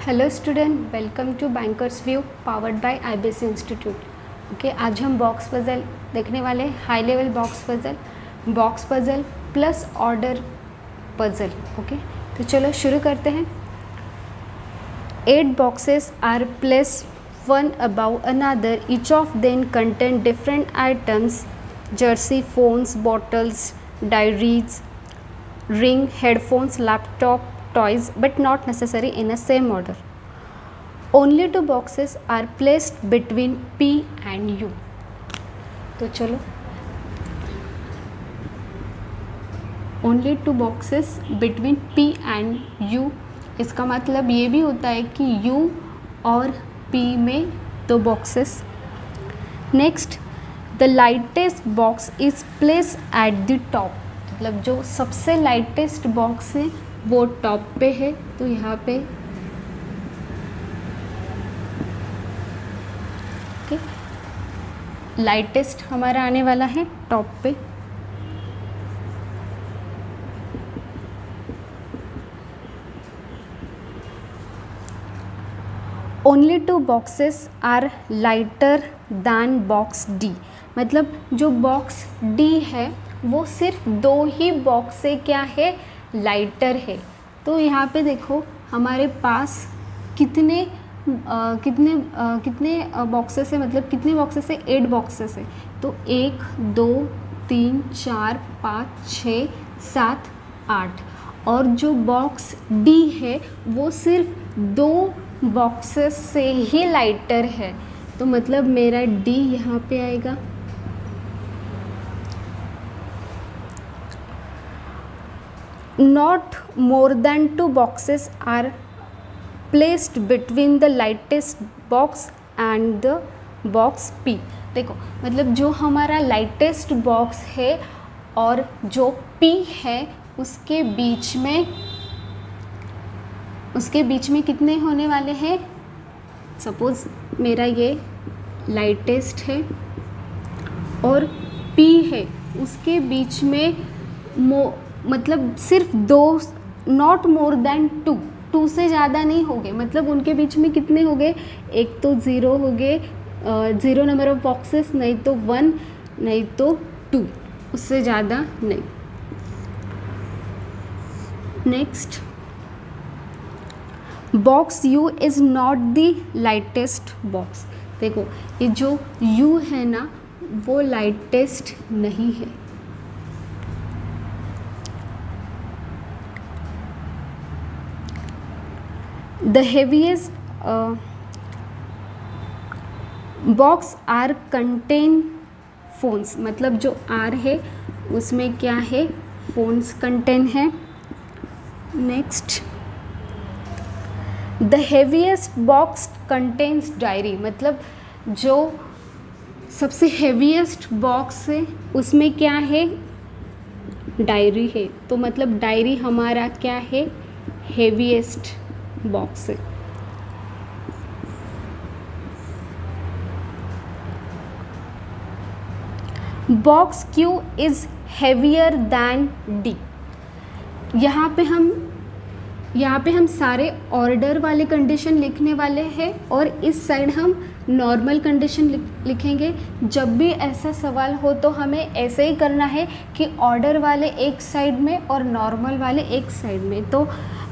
Hello student, welcome to Bankers View powered by IBS institute. Okay, आज हम box puzzle देखने वाले हैं। High level box puzzle plus order puzzle. Okay, तो चलो शुरू करते हैं। 8 boxes are placed one above another. Each of them contain different items: jersey, phones, bottles, diaries, ring, headphones, laptop, toys, but not necessary in a same order. Only 2 boxes are placed between P and U. तो चलो, only 2 boxes between P and U, इसका मतलब ये भी होता है कि U और P में 2 boxes. Next, the lightest box is placed at the top. मतलब जो सबसे लाइटेस्ट बॉक्स है वो टॉप पे है, तो यहाँ पे ओके लाइटेस्ट हमारा आने वाला है टॉप पे। Only 2 boxes are lighter than box D. मतलब जो बॉक्स डी है वो सिर्फ 2 ही बॉक्स से क्या है, लाइटर है। तो यहाँ पे देखो हमारे पास कितने बॉक्सेस है, मतलब कितने बॉक्सेस है, 8 बॉक्सेस है। तो 1 2 3 4 5 6 7 8, और जो बॉक्स डी है वो सिर्फ 2 बॉक्सेस से ही लाइटर है। तो मतलब मेरा डी यहाँ पे आएगा। Not more than 2 boxes are placed between the lightest box and the box P. देखो मतलब जो हमारा लाइटेस्ट बॉक्स है और जो P है उसके बीच में कितने होने वाले हैं। सपोज मेरा ये लाइटेस्ट है और P है, उसके बीच में मतलब सिर्फ 2, नॉट मोर देन 2 से ज़्यादा नहीं हो गए। मतलब उनके बीच में कितने हो गए, एक तो 0 हो गए, 0 नंबर ऑफ बॉक्सेस, नहीं तो 1, नहीं तो 2, उससे ज़्यादा नहीं। Next, box U is not the lightest box. देखो ये जो U है ना वो लाइटेस्ट नहीं है। The heaviest box R contain phones। मतलब जो R है उसमें क्या है, phones contain है। Next, the heaviest box contains diary। मतलब जो सबसे heaviest box है उसमें क्या है, डायरी है। तो मतलब डायरी हमारा क्या है, heaviest बॉक्स है। Box Q is heavier than D। यहाँ पे हम सारे ऑर्डर वाले कंडीशन लिखने वाले हैं और इस साइड हम नॉर्मल कंडीशन लिखेंगे। जब भी ऐसा सवाल हो तो हमें ऐसे ही करना है कि ऑर्डर वाले एक साइड में और नॉर्मल वाले एक साइड में। तो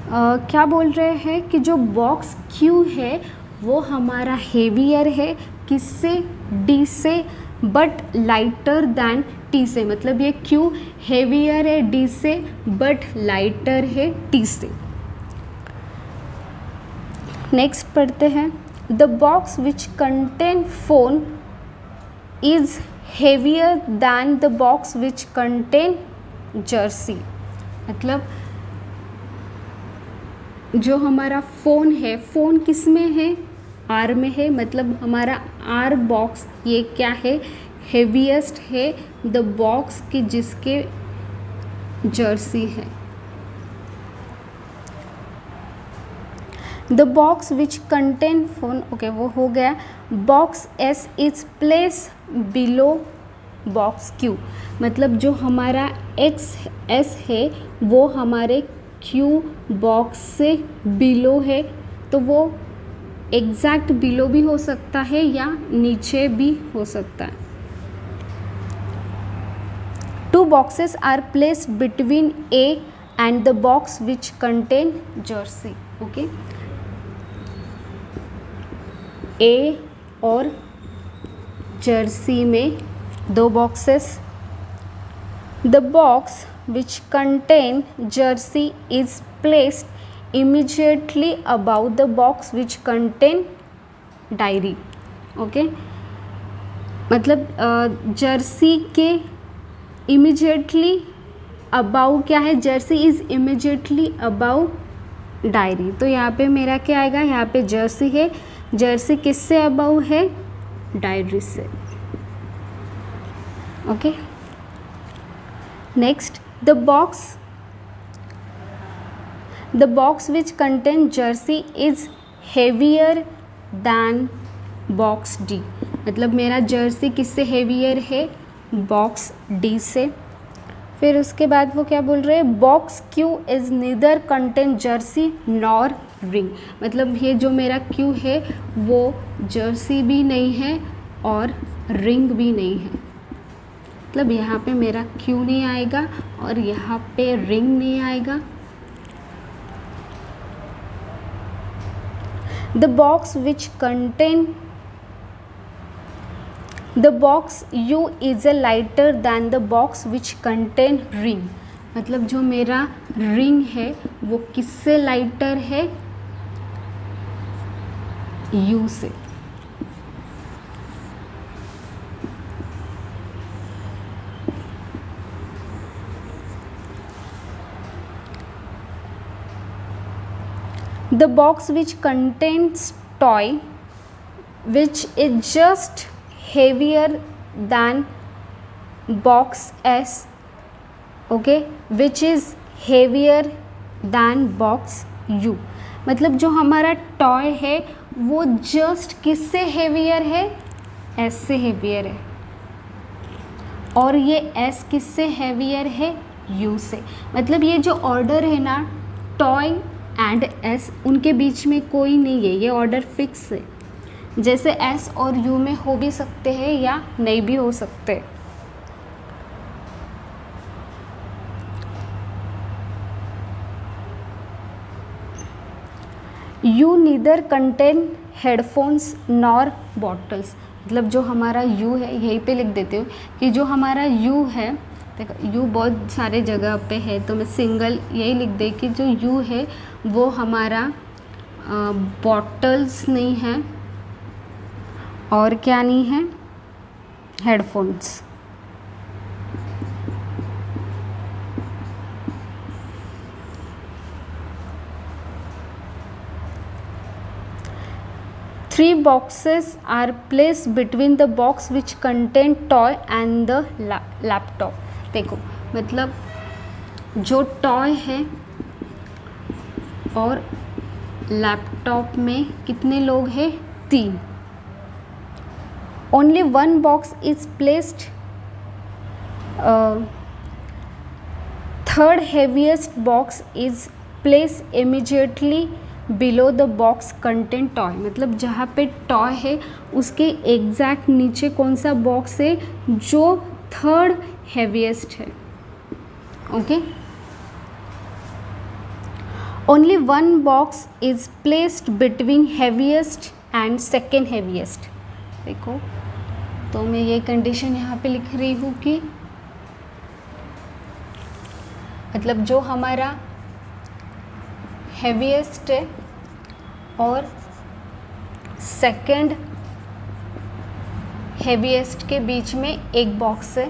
क्या बोल रहे हैं कि जो बॉक्स Q है वो हमारा हेवियर है, किससे, D से, बट लाइटर दैन T से। मतलब ये Q हेवियर है D से बट लाइटर है T से। नेक्स्ट पढ़ते हैं, the box which contain phone is heavier than the box which contain jersey. मतलब जो हमारा फ़ोन है, फ़ोन किस में है, R में है। मतलब हमारा R बॉक्स ये क्या है, हेवीएस्ट है द बॉक्स की जिसके जर्सी है। The box which contain phone, okay वो हो गया। Box S is place below box Q। मतलब जो हमारा S है वो हमारे Q बॉक्स से बिलो है, तो वो एग्जैक्ट बिलो भी हो सकता है या नीचे भी हो सकता है। 2 boxes are placed between A and the box which contain jersey. Okay, A और जर्सी में 2 boxes. The box which contain jersey is placed immediately above the box which contain diary. Okay, मतलब जर्सी के immediately above क्या है, jersey is immediately above diary. तो यहाँ पे मेरा क्या आएगा, यहाँ पे जर्सी है, जर्सी किससे अबाउ है, डायरी से. Okay, next the box which contain jersey is heavier than box D. मतलब मेरा जर्सी किससे हेवियर है, बॉक्स डी से. फिर उसके बाद वो क्या बोल रहे हैं, box Q is neither contain Jersey nor ring. मतलब ये जो मेरा क्यू है वो जर्सी भी नहीं है और रिंग भी नहीं है. मतलब यहाँ पे मेरा क्यू नहीं आएगा और यहाँ पे रिंग नहीं आएगा. The box U is a lighter than the box which contain ring. मतलब जो मेरा रिंग है वो किससे लाइटर है, U से. The box which contains toy which is just heavier than box S, okay, which is heavier than box U. मतलब जो हमारा टॉय है वो जस्ट किससे हेवियर है, S से हेवियर है, और ये S किससे हेवियर है, U से. मतलब ये जो ऑर्डर है ना, टॉय एंड एस, उनके बीच में कोई नहीं है, ये ऑर्डर फिक्स है. जैसे एस और यू में हो भी सकते हैं या नहीं भी हो सकते. You neither contain headphones nor bottles. मतलब जो हमारा यू है, यहीं पे लिख देती हूँ कि जो हमारा यू है, देखो यू बहुत सारे जगह पे है तो मैं सिंगल यही लिख दे कि जो यू है वो हमारा बॉटल्स नहीं है और क्या नहीं है, headphones. Three boxes are placed between the box which contain toy and the laptop. देखो मतलब जो टॉय है और लैपटॉप में कितने लोग हैं, 3. Only one box is placed, third heaviest box is placed immediately below the box contain toy. मतलब जहाँ पे टॉय है उसके एग्जैक्ट नीचे कौन सा बॉक्स है, जो थर्ड हेवीएस्ट है. Okay, only one box is placed between heaviest and second heaviest. देखो तो मैं ये कंडीशन यहाँ पे लिख रही हूँ कि मतलब जो हमारा हेवीएस्ट है और सेकेंड हेवीएस्ट के बीच में एक बॉक्स है.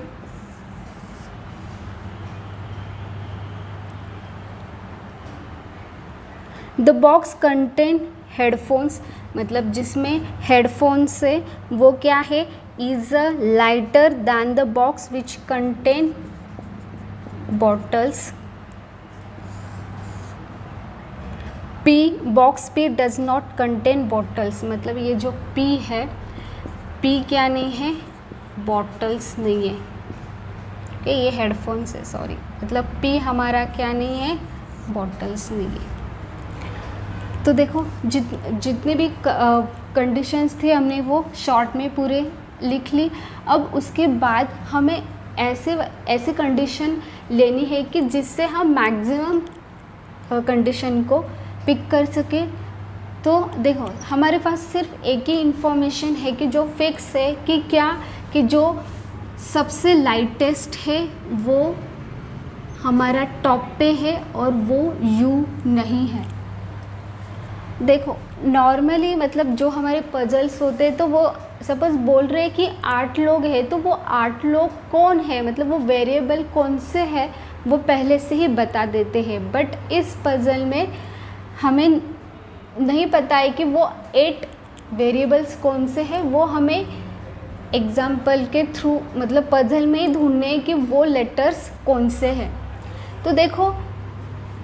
The box contain headphones. मतलब जिसमें हेडफोन्स है वो क्या है, is a lighter then the box which contain bottles. P, box P does not contain bottles. मतलब ये जो P है, P क्या नहीं है, बॉटल्स नहीं है. ओके, ये हेडफोन्स है, सॉरी. मतलब P हमारा क्या नहीं है, बॉटल्स नहीं है. तो देखो जितने भी कंडीशंस थे हमने वो शॉर्ट में पूरे लिख ली। अब उसके बाद हमें ऐसे कंडीशन लेनी है कि जिससे हम मैक्सिमम कंडीशन को पिक कर सके। तो देखो हमारे पास सिर्फ एक ही इंफॉर्मेशन है कि जो फिक्स है कि क्या, कि जो सबसे लाइटेस्ट है वो हमारा टॉप पे है और वो U नहीं है। देखो नॉर्मली मतलब जो हमारे पजल्स होते हैं तो वो सपोज बोल रहे हैं कि 8 लोग हैं, तो वो 8 लोग कौन है, मतलब वो वेरिएबल कौन से है वो पहले से ही बता देते हैं। बट इस पजल में हमें नहीं पता है कि वो 8 वेरिएबल्स कौन से हैं, वो हमें एग्जाम्पल के थ्रू मतलब पजल में ही ढूंढने हैं कि वो लेटर्स कौन से हैं। तो देखो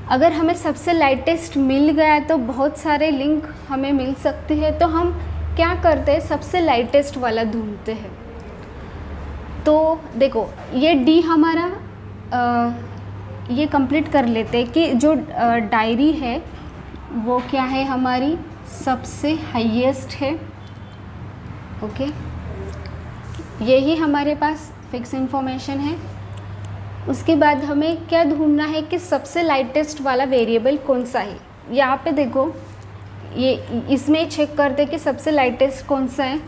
अगर हमें सबसे लाइटेस्ट मिल गया तो बहुत सारे लिंक हमें मिल सकते हैं, तो हम क्या करते हैं, सबसे लाइटेस्ट वाला ढूंढते हैं। तो देखो ये डी हमारा ये कंप्लीट कर लेते हैं कि जो डायरी है वो क्या है, हमारी सबसे हाईएस्ट है। ओके, यही हमारे पास फिक्स इंफॉर्मेशन है। उसके बाद हमें क्या ढूंढना है कि सबसे लाइटेस्ट वाला वेरिएबल कौन सा है। यहाँ पे देखो ये इसमें चेक करते कि सबसे लाइटेस्ट कौन सा है।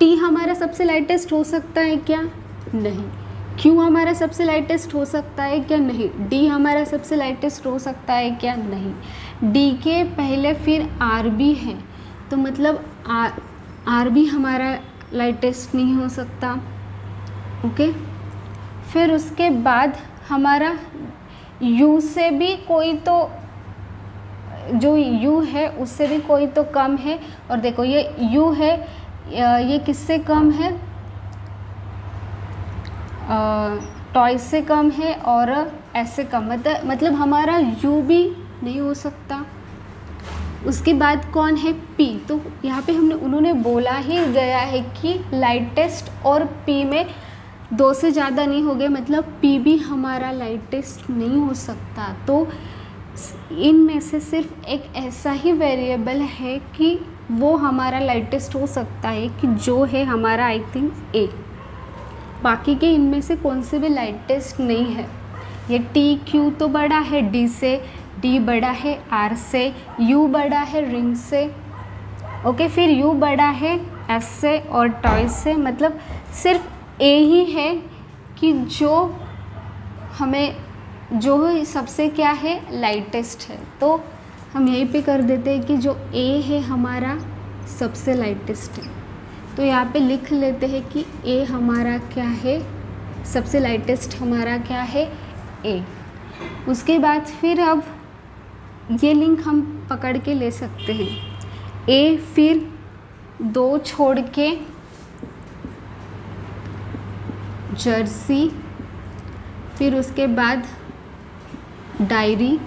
टी हमारा सबसे लाइटेस्ट हो सकता है क्या, नहीं। क्यू हमारा सबसे लाइटेस्ट हो सकता है क्या, नहीं। डी हमारा सबसे लाइटेस्ट हो सकता है क्या, नहीं। डी के पहले फिर आर बी है, तो मतलब आर बी हमारा लाइटेस्ट नहीं हो सकता। ओके, फिर उसके बाद हमारा यू से भी कोई तो, जो यू है उससे भी कोई तो कम है। और देखो ये यू है, ये किससे कम है, टॉय से कम है और ऐसे कम, मतलब हमारा यू भी नहीं हो सकता। उसके बाद कौन है, पी। तो यहाँ पे उन्होंने बोला ही गया है कि लाइटेस्ट और पी में 2 से ज़्यादा नहीं हो गए, मतलब पी भी हमारा लाइटेस्ट नहीं हो सकता। तो इनमें से सिर्फ एक ऐसा ही वेरिएबल है कि वो हमारा लाइटेस्ट हो सकता है, कि जो है हमारा आई थिंक ए। बाकी के इनमें से कौन से भी लाइटेस्ट नहीं है। ये टी क्यू तो बड़ा है डी से, डी बड़ा है आर से, यू बड़ा है रिंग से। ओके, फिर यू बड़ा है एस से और टॉय से। मतलब सिर्फ ए ही है कि जो हमें, जो सबसे क्या है, लाइटेस्ट है। तो हम यहीं पे कर देते हैं कि जो ए है हमारा सबसे लाइटेस्ट है। तो यहाँ पे लिख लेते हैं कि ए हमारा क्या है, सबसे लाइटेस्ट हमारा क्या है, ए। उसके बाद फिर अब ये लिंक हम पकड़ के ले सकते हैं। ए फिर 2 छोड़ के जर्सी, फिर उसके बाद डायरी,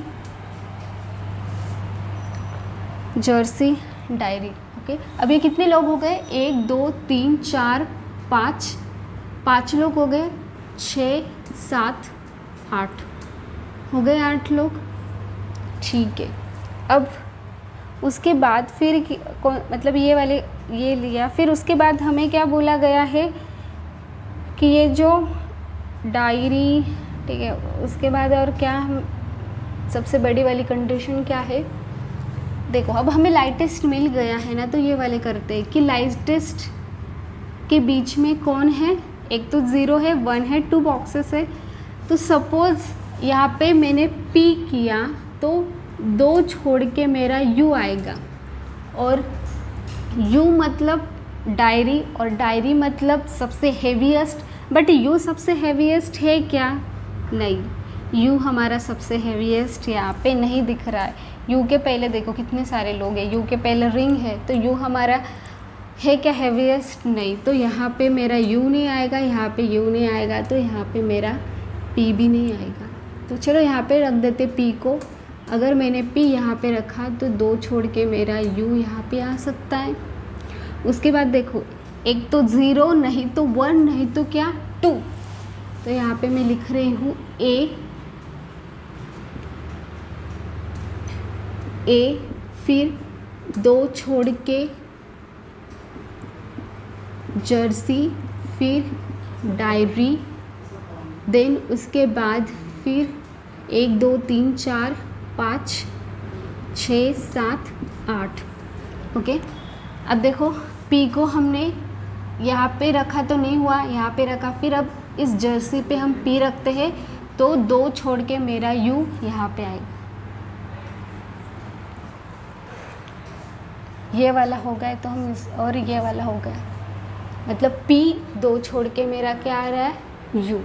जर्सी डायरी। ओके, अब ये कितने लोग हो गए, 1 2 3 4 5 लोग हो गए, 6 7 8 हो गए, 8 लोग। ठीक है, अब उसके बाद फिर मतलब ये वाले ये लिया। फिर उसके बाद हमें क्या बोला गया है कि ये जो डायरी, ठीक है, उसके बाद और क्या, हम सबसे बड़ी वाली कंडीशन क्या है। देखो अब हमें लाइटेस्ट मिल गया है ना, तो ये वाले करते हैं कि लाइटेस्ट के बीच में कौन है, एक तो 0 है, 1 है, 2 बॉक्सेस है। तो सपोज़ यहाँ पे मैंने P किया तो 2 छोड़ के मेरा U आएगा, और U मतलब डायरी, और डायरी मतलब सबसे हेवीएस्ट। बट U सबसे हेवीएस्ट है क्या, नहीं। U हमारा सबसे हेवीएस्ट यहाँ पे नहीं दिख रहा है। U के पहले देखो कितने सारे लोग हैं, U के पहले रिंग है, तो U हमारा है क्या, हेवीएस्ट, नहीं। तो यहाँ पे मेरा U नहीं आएगा, यहाँ पे U नहीं आएगा, तो यहाँ पे मेरा P भी नहीं आएगा। तो चलो यहाँ पे रख देते P को। अगर मैंने P यहाँ पे रखा तो 2 छोड़ के मेरा U यहाँ पे आ सकता है। उसके बाद देखो एक तो 0, नहीं तो 1, नहीं तो क्या 2। तो यहाँ पे मैं लिख रही हूँ A, फिर 2 छोड़ के जर्सी, फिर डायरी, देन उसके बाद फिर 1 2 3 4 5 6 7 8। ओके, अब देखो पी को हमने यहाँ पे रखा तो नहीं हुआ, यहाँ पे रखा, फिर अब इस जर्सी पे हम पी रखते हैं तो 2 छोड़ के मेरा यू यहाँ पे आएगा। ये वाला हो गया तो हम इस, और ये वाला हो गया, मतलब पी 2 छोड़ के मेरा क्या आ रहा है, यू।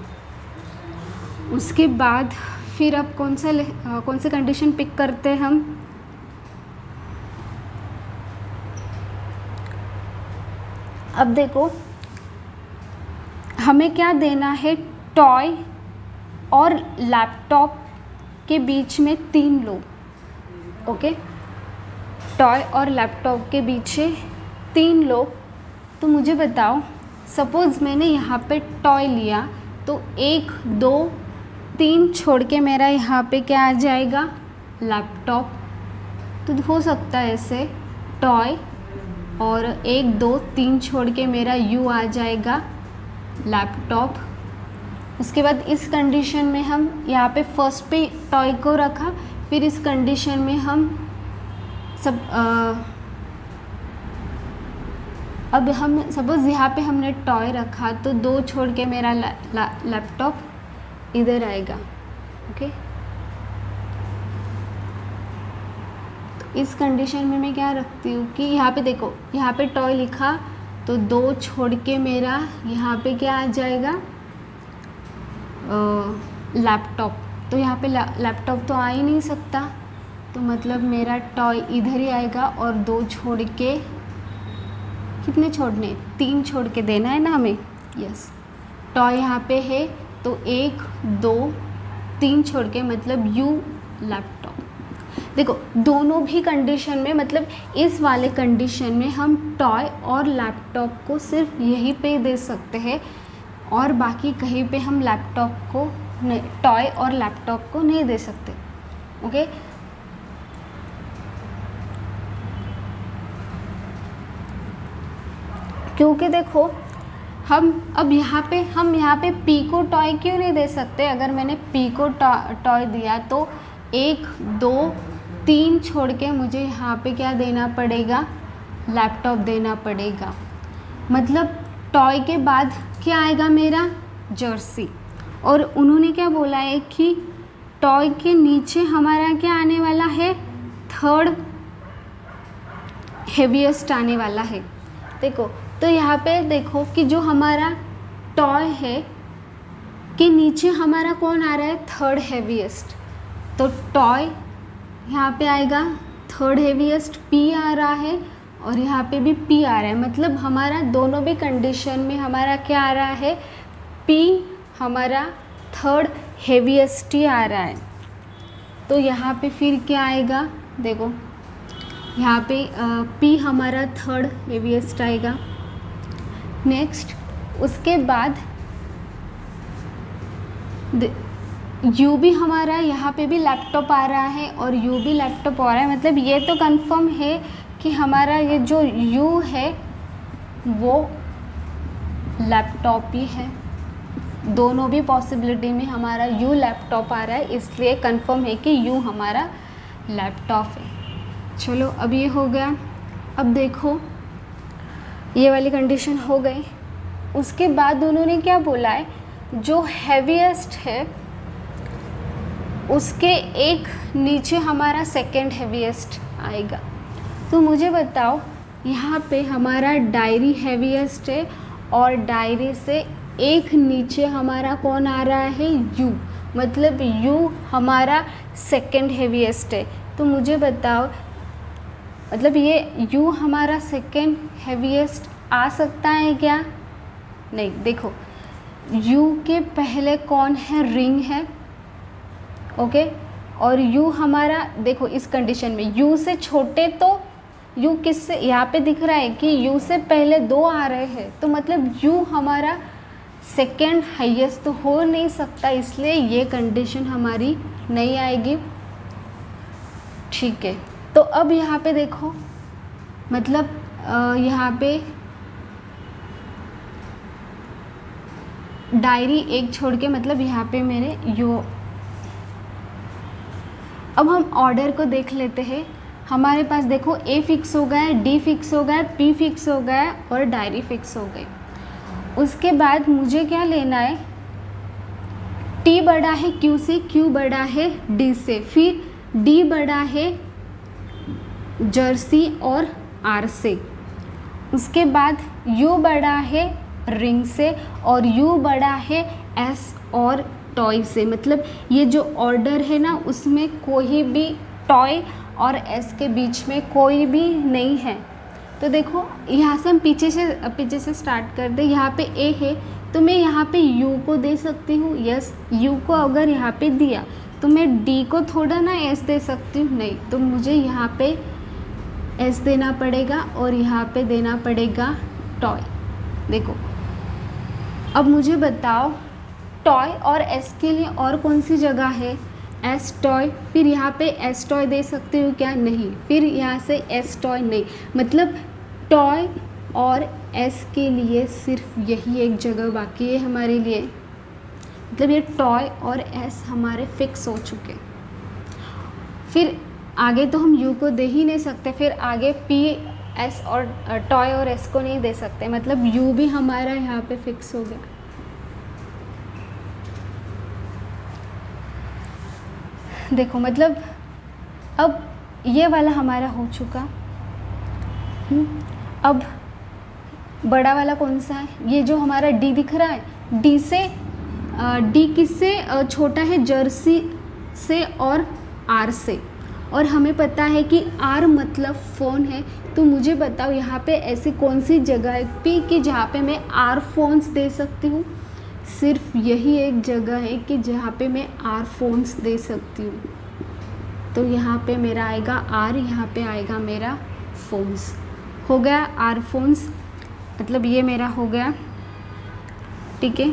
उसके बाद फिर अब कौन सा कंडीशन पिक करते हैं हम, अब देखो हमें क्या देना है, टॉय और लैपटॉप के बीच में 3 लोग। ओके, टॉय और लैपटॉप के पीछे 3 लोग। तो मुझे बताओ, सपोज़ मैंने यहाँ पे टॉय लिया तो 1 2 3 छोड़ के मेरा यहाँ पे क्या आ जाएगा, लैपटॉप। तो हो सकता है ऐसे टॉय और 1 2 3 छोड़ के मेरा यू आ जाएगा, लैपटॉप। उसके बाद इस कंडीशन में हम यहाँ पे फर्स्ट पे टॉय को रखा, फिर इस कंडीशन में हम सब अब हम सपोज़ यहाँ पे हमने टॉय रखा तो 2 छोड़ के मेरा लैपटॉप इधर आएगा। ओके, तो इस कंडीशन में मैं क्या रखती हूँ कि यहाँ पे देखो, यहाँ पे टॉय लिखा तो 2 छोड़ के मेरा यहाँ पे क्या आ जाएगा, लैपटॉप। तो यहाँ पे लैपटॉप तो आ ही नहीं सकता, तो मतलब मेरा टॉय इधर ही आएगा और 2 छोड़ के, कितने छोड़ने, 3 छोड़ के देना है ना हमें। यस, टॉय यहाँ पे है तो 1 2 3 छोड़ के मतलब यू, लैपटॉप। देखो दोनों भी कंडीशन में, मतलब इस वाले कंडीशन में हम टॉय और लैपटॉप को सिर्फ यहीं पे दे सकते हैं और बाकी कहीं पे हम लैपटॉप को टॉय और लैपटॉप को नहीं दे सकते। ओके, क्योंकि देखो हम अब यहाँ पे पी को टॉय क्यों नहीं दे सकते। अगर मैंने पी को टॉय दिया तो 1 2 3 छोड़ के मुझे यहाँ पे क्या देना पड़ेगा, लैपटॉप देना पड़ेगा। मतलब टॉय के बाद क्या आएगा मेरा, जर्सी। और उन्होंने क्या बोला है कि टॉय के नीचे हमारा क्या आने वाला है, 3rd हेवीएस्ट आने वाला है। देखो तो यहाँ पे देखो कि जो हमारा टॉय है के नीचे हमारा कौन आ रहा है, 3rd हेवीएस्ट। तो टॉय यहाँ पे आएगा 3rd हेवीएस्ट, पी आ रहा है और यहाँ पे भी पी आ रहा है। मतलब हमारा दोनों भी कंडीशन में हमारा क्या आ रहा है, पी हमारा 3rd हेवीएस्ट ही आ रहा है। तो यहाँ पे फिर क्या आएगा, देखो यहाँ पे पी हमारा 3rd हेवीएस्ट आएगा। नेक्स्ट उसके बाद यू भी हमारा, यहाँ पे भी लैपटॉप आ रहा है और यू भी लैपटॉप आ रहा है। मतलब ये तो कंफर्म है कि हमारा ये जो यू है वो लैपटॉप ही है। दोनों भी पॉसिबिलिटी में हमारा यू लैपटॉप आ रहा है, इसलिए कंफर्म है कि यू हमारा लैपटॉप है। चलो अब ये हो गया। अब देखो ये वाली कंडीशन हो गई। उसके बाद उन्होंने क्या बोला है, जो हैवीएस्ट है उसके एक नीचे हमारा 2nd हेवीएस्ट आएगा। तो मुझे बताओ यहाँ पे हमारा डायरी हैवीएस्ट है और डायरी से एक नीचे हमारा कौन आ रहा है, यू। मतलब यू हमारा 2nd हेवीएस्ट है। तो मुझे बताओ मतलब ये यू हमारा 2nd हेवीएस्ट आ सकता है क्या, नहीं। देखो यू के पहले कौन है, रिंग है। ओके, और यू हमारा, देखो इस कंडीशन में यू से छोटे, तो यू किससे, यहाँ पे दिख रहा है कि यू से पहले 2 आ रहे हैं, तो मतलब यू हमारा 2nd हाईएस्ट तो हो नहीं सकता, इसलिए ये कंडीशन हमारी नहीं आएगी। ठीक है, तो अब यहाँ पे देखो मतलब यहाँ पे डायरी एक छोड़ के, मतलब यहाँ पे मेरे यू। अब हम ऑर्डर को देख लेते हैं। हमारे पास देखो ए फिक्स हो गया है, डी फिक्स हो गया है, पी फिक्स हो गया है और डायरी फिक्स हो गई। उसके बाद मुझे क्या लेना है, टी बड़ा है क्यू से, क्यू बड़ा है डी से, फिर डी बड़ा है जर्सी और आर से। उसके बाद यू बड़ा है रिंग से और यू बड़ा है एस और टॉय से। मतलब ये जो ऑर्डर है ना, उसमें कोई भी टॉय और एस के बीच में कोई भी नहीं है। तो देखो यहाँ से हम पीछे से स्टार्ट कर दे। यहाँ पे ए है तो मैं यहाँ पे यू को दे सकती हूँ, यस। यू को अगर यहाँ पे दिया तो मैं डी को थोड़ा ना एस दे सकती हूँ, नहीं। तो मुझे यहाँ पे एस देना पड़ेगा और यहाँ पे देना पड़ेगा टॉय। देखो अब मुझे बताओ टॉय और एस के लिए और कौन सी जगह है, एस टॉय। फिर यहाँ पे एस टॉय दे सकती हूँ क्या, नहीं। फिर यहाँ से एस टॉय नहीं, मतलब टॉय और एस के लिए सिर्फ यही एक जगह बाकी है हमारे लिए। मतलब ये टॉय और एस हमारे फिक्स हो चुके। फिर आगे तो हम यू को दे ही नहीं सकते, फिर आगे पी एस और टॉय और एस को नहीं दे सकते, मतलब यू भी हमारा यहाँ पे फिक्स हो गया। देखो मतलब अब ये वाला हमारा हो चुका। अब बड़ा वाला कौन सा है, ये जो हमारा डी दिख रहा है, डी से डी किससे छोटा है, जर्सी से और आर से। और हमें पता है कि आर मतलब फ़ोन है। तो मुझे बताओ यहाँ पे ऐसी कौन सी जगह है पी की जहाँ पे मैं आर फोन्स दे सकती हूँ। सिर्फ यही एक जगह है कि जहाँ पे मैं आर फोन्स दे सकती हूँ। तो यहाँ पे मेरा आएगा आर, यहाँ पे आएगा मेरा फोन्स। हो गया आर फोन्स, मतलब ये मेरा हो गया, ठीक है।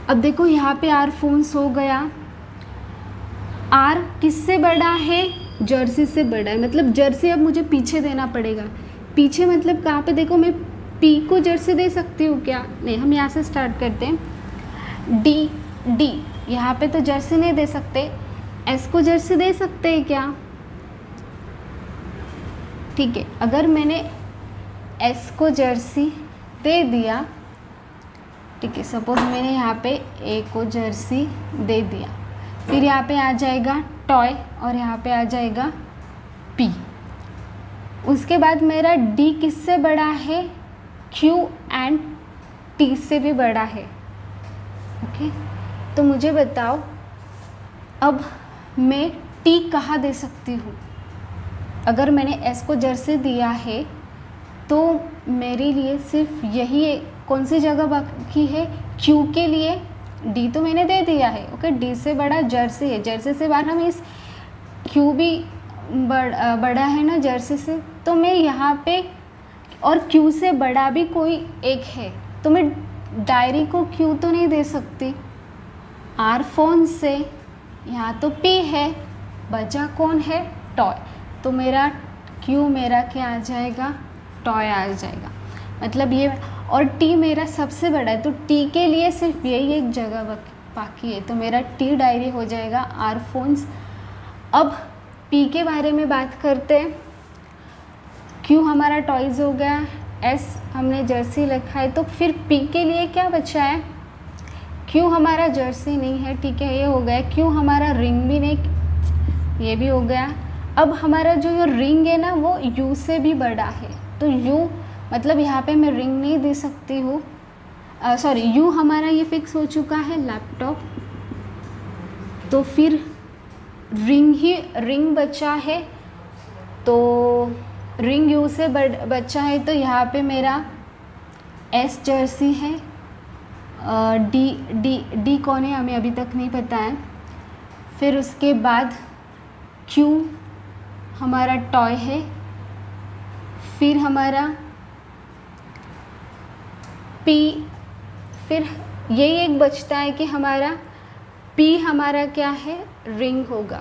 अब देखो यहाँ पे आर फोन्स हो गया। आर किससे बड़ा है, जर्सी से बड़ा है। मतलब जर्सी अब मुझे पीछे देना पड़ेगा। पीछे मतलब कहाँ पे, देखो मैं पी को जर्सी दे सकती हूँ क्या, नहीं। हम यहाँ से स्टार्ट करते हैं। डी डी यहाँ पे तो जर्सी नहीं दे सकते, एस को जर्सी दे सकते हैं क्या, ठीक है। अगर मैंने एस को जर्सी दे दिया, ठीक है, सपोज मैंने यहाँ पे ए को जर्सी दे दिया, फिर यहाँ पे आ जाएगा टॉय और यहाँ पे आ जाएगा पी। उसके बाद मेरा डी किससे बड़ा है, क्यू एंड टी से भी बड़ा है, ओके। तो मुझे बताओ अब मैं टी कहाँ दे सकती हूँ। अगर मैंने एस को जर्सी दिया है तो मेरे लिए सिर्फ यही कौन सी जगह बाकी है, क्यू के लिए। डी तो मैंने दे दिया है, ओके। डी से बड़ा जर्सी है, जर्सी से बाहर हम इस क्यू भी बड़ा है ना जर्सी से, तो मैं यहाँ पे, और क्यू से बड़ा भी कोई एक है, तो मैं डायरी को क्यू तो नहीं दे सकती। आर फोन से यहाँ तो पी है, बचा कौन है, टॉय। तो मेरा क्यू मेरा क्या आ जाएगा, टॉय आ जाएगा। मतलब ये, और टी मेरा सबसे बड़ा है, तो टी के लिए सिर्फ यही एक जगह बाकी है, तो मेरा टी डायरी हो जाएगा आर फोन्स। अब पी के बारे में बात करते हैं। क्यू हमारा टॉयज़ हो गया, एस हमने जर्सी लिखा है, तो फिर पी के लिए क्या बचा है, क्यू हमारा जर्सी नहीं है, ठीक है, ये हो गया। क्यू हमारा रिंग भी नहीं, ये भी हो गया। अब हमारा जो ये रिंग है ना वो यू से भी बड़ा है, तो यू मतलब यहाँ पे मैं रिंग नहीं दे सकती हूँ, सॉरी यू हमारा ये फिक्स हो चुका है लैपटॉप। तो फिर रिंग बचा है, तो रिंग यू से बचा है, तो यहाँ पे मेरा एस जर्सी है। डी कौन है हमें अभी तक नहीं पता है। फिर उसके बाद क्यू हमारा टॉय है, फिर हमारा पी, फिर यही एक बचता है कि हमारा पी हमारा क्या है, रिंग होगा।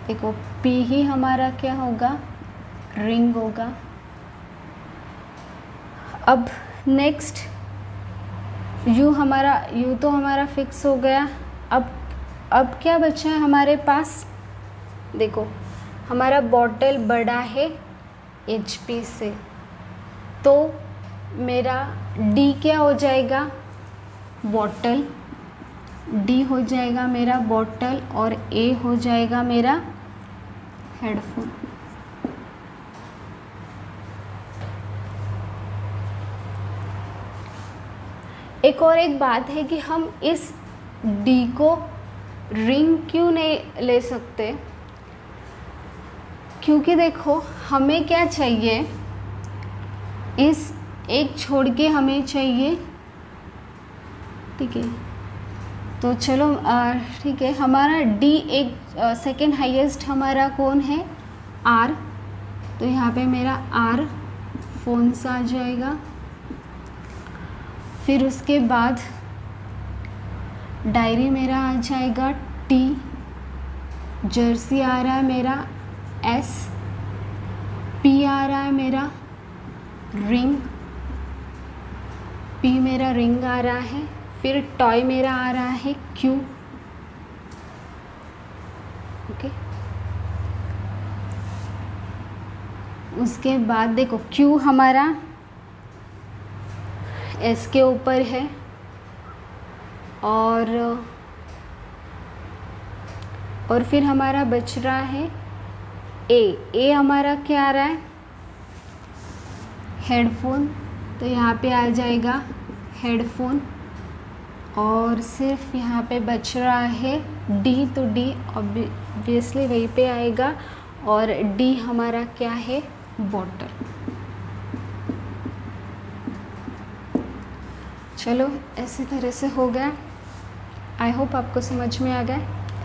देखो P ही हमारा क्या होगा, रिंग होगा। अब नेक्स्ट U तो हमारा फिक्स हो गया। अब क्या बचा है हमारे पास, देखो हमारा बॉटल बड़ा है HP से, तो मेरा D क्या हो जाएगा, बॉटल, D हो जाएगा मेरा बॉटल और A हो जाएगा मेरा हेडफोन। एक बात है कि हम इस D को रिंग क्यों नहीं ले सकते, क्योंकि देखो हमें क्या चाहिए, इस एक छोड़ के हमें चाहिए, ठीक है। तो चलो ठीक है, हमारा D एक सेकेंड हाईएस्ट हमारा कौन है, R, तो यहाँ पे मेरा R फोन्स आ जाएगा। फिर उसके बाद डायरी मेरा आ जाएगा T, जर्सी आ रहा है मेरा S, P आ रहा है मेरा रिंग, P मेरा रिंग आ रहा है। फिर टॉय मेरा आ रहा है Q, ओके। उसके बाद देखो Q हमारा S के ऊपर है, और फिर हमारा बच रहा है A हमारा क्या आ रहा है, हेडफोन, तो यहाँ पे आ जाएगा हेडफोन। और सिर्फ यहाँ पे बच रहा है D, तो D ऑब्वियसली वहीं पे आएगा, और D हमारा क्या है, बॉटल। चलो ऐसी तरह से हो गया, आई होप आपको समझ में आ गया,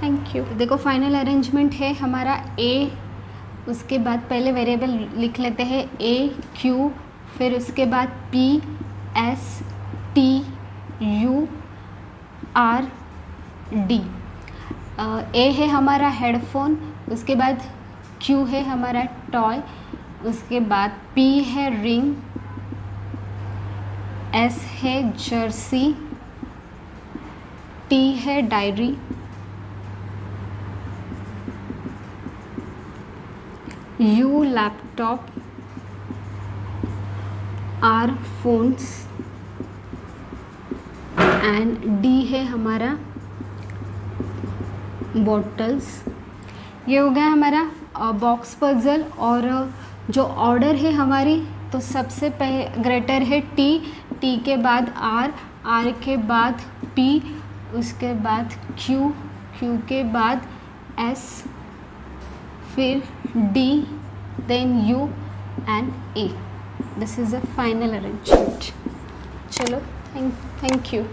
थैंक यू। देखो फाइनल अरेंजमेंट है हमारा A, उसके बाद पहले वेरिएबल लिख लेते हैं A Q, फिर उसके बाद P S T U R D। A है हमारा हेडफोन, उसके बाद Q है हमारा टॉय, उसके बाद P है रिंग, S है जर्सी, T है diary, U laptop, R phones, and D है हमारा बॉटल्स। ये हो गया हमारा बॉक्स पजल। और जो ऑर्डर है हमारी, तो सबसे ग्रेटर है T के बाद R के बाद P, उसके बाद Q के बाद S, फिर D, then U and A. This is a final arrangement. चलो, thank you.